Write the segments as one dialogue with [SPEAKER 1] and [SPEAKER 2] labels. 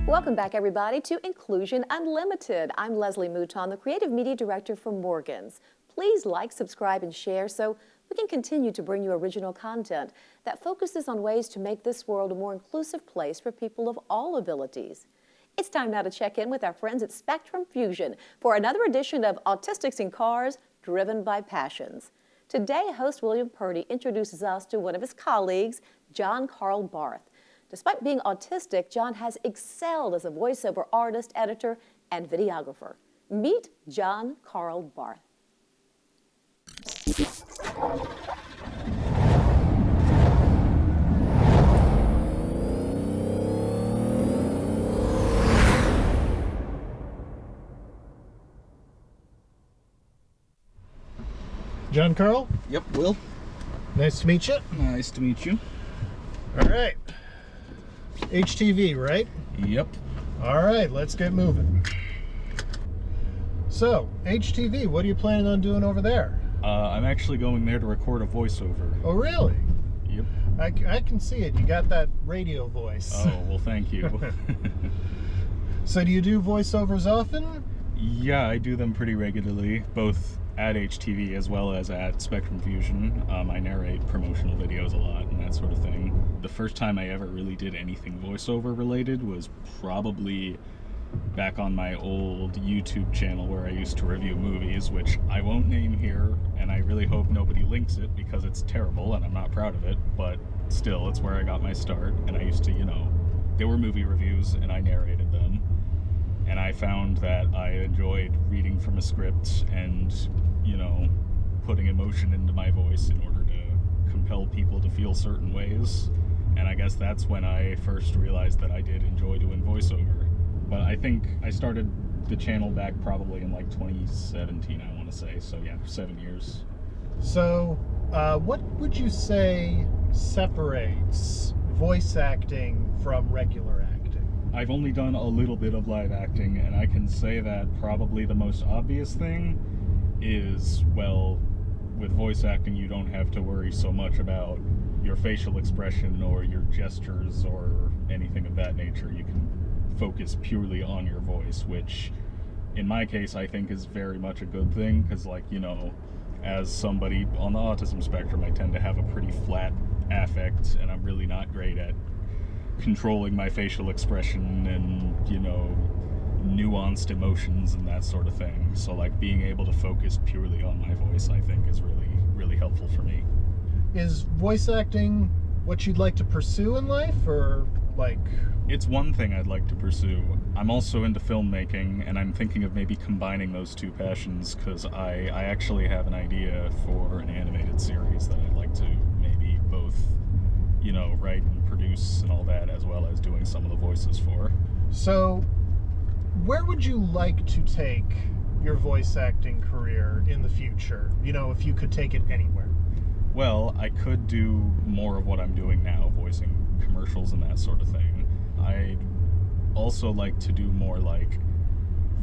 [SPEAKER 1] Welcome back, everybody, to Inclusion Unlimited. I'm Leslie Mouton, the Creative Media Director for Morgans. Please like, subscribe, and share so we can continue to bring you original content that focuses on ways to make this world a more inclusive place for people of all abilities. It's time now to check in with our friends at Spectrum Fusion for another edition of Autistics in Cars, Driven by Passions. Today, host William Purdy introduces us to one of his colleagues, Karl Barth. Despite being autistic, John has excelled as a voiceover artist, editor, and videographer. Meet Karl Barth.
[SPEAKER 2] Karl?
[SPEAKER 3] Yep, Will.
[SPEAKER 2] Nice to meet you.
[SPEAKER 3] Nice to meet you.
[SPEAKER 2] All right. HTV, right?
[SPEAKER 3] Yep.
[SPEAKER 2] All right, let's get moving. So, HTV, what are you planning on doing over there?
[SPEAKER 3] I'm actually going there to record a voiceover.
[SPEAKER 2] Oh, really?
[SPEAKER 3] Yep.
[SPEAKER 2] I can see it. You got that radio voice.
[SPEAKER 3] Oh, well, thank you.
[SPEAKER 2] So do you do voiceovers often?
[SPEAKER 3] Yeah, I do them pretty regularly, both at HTV as well as at Spectrum Fusion. I narrate promotional videos a lot and that sort of thing. The first time I ever really did anything voiceover related was probably back on my old YouTube channel where I used to review movies, which I won't name here, and I really hope nobody links it because it's terrible and I'm not proud of it, but still, it's where I got my start, and I used to, they were movie reviews and I narrated them, and I found that I enjoyed reading from a script and, putting emotion into my voice in order to compel people to feel certain ways, and I guess that's when I first realized that I did enjoy doing voiceover. But I think I started the channel back probably in like 2017, I want to say. So yeah, 7 years.
[SPEAKER 2] So what would you say separates voice acting from regular acting?
[SPEAKER 3] I've only done a little bit of live acting, and I can say that probably the most obvious thing is, well, with voice acting you don't have to worry so much about your facial expression or your gestures or anything of that nature. You can focus purely on your voice, which in my case I think is very much a good thing, because as somebody on the autism spectrum, I tend to have a pretty flat affect, and I'm really not great at controlling my facial expression and nuanced emotions and that sort of thing. So being able to focus purely on my voice, I think, is really helpful for me.
[SPEAKER 2] Is voice acting what you'd like to pursue in life, or
[SPEAKER 3] It's one thing I'd like to pursue. I'm also into filmmaking, and I'm thinking of maybe combining those two passions, because I actually have an idea for an animated series that I'd like to maybe both, write and produce and all that, as well as doing some of the voices for.
[SPEAKER 2] So, where would you like to take your voice acting career in the future? If you could take it anywhere.
[SPEAKER 3] Well, I could do more of what I'm doing now, voicing commercials and that sort of thing. I'd also like to do more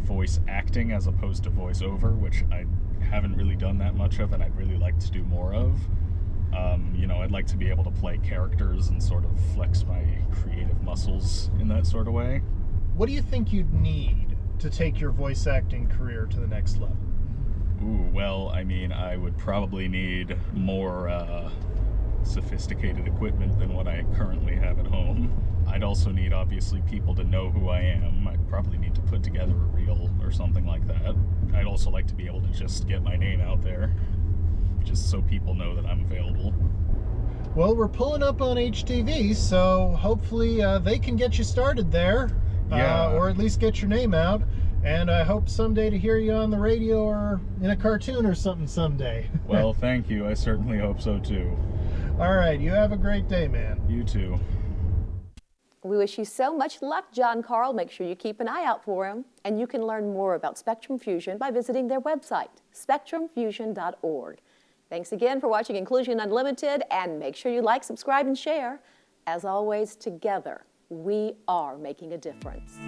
[SPEAKER 3] voice acting as opposed to voiceover, which I haven't really done that much of, and I'd really like to do more of. I'd like to be able to play characters and sort of flex my creative muscles in that sort of way.
[SPEAKER 2] What do you think you'd need to take your voice acting career to the next level?
[SPEAKER 3] Ooh, well, I would probably need more sophisticated equipment than what I currently have at home. I'd also need, obviously, people to know who I am. I'd probably need to put together a reel or something like that. I'd also like to be able to just get my name out there, just so people know that I'm available.
[SPEAKER 2] Well, we're pulling up on HTV, so hopefully they can get you started there.
[SPEAKER 3] Yeah.
[SPEAKER 2] Or at least get your name out. And I hope someday to hear you on the radio or in a cartoon or something someday.
[SPEAKER 3] Well, thank you. I certainly hope so, too.
[SPEAKER 2] All right. You have a great day, man.
[SPEAKER 3] You too.
[SPEAKER 1] We wish you so much luck, Karl. Make sure you keep an eye out for him. And you can learn more about Spectrum Fusion by visiting their website, spectrumfusion.org. Thanks again for watching Inclusion Unlimited, and make sure you like, subscribe, and share. As always, together, we are making a difference.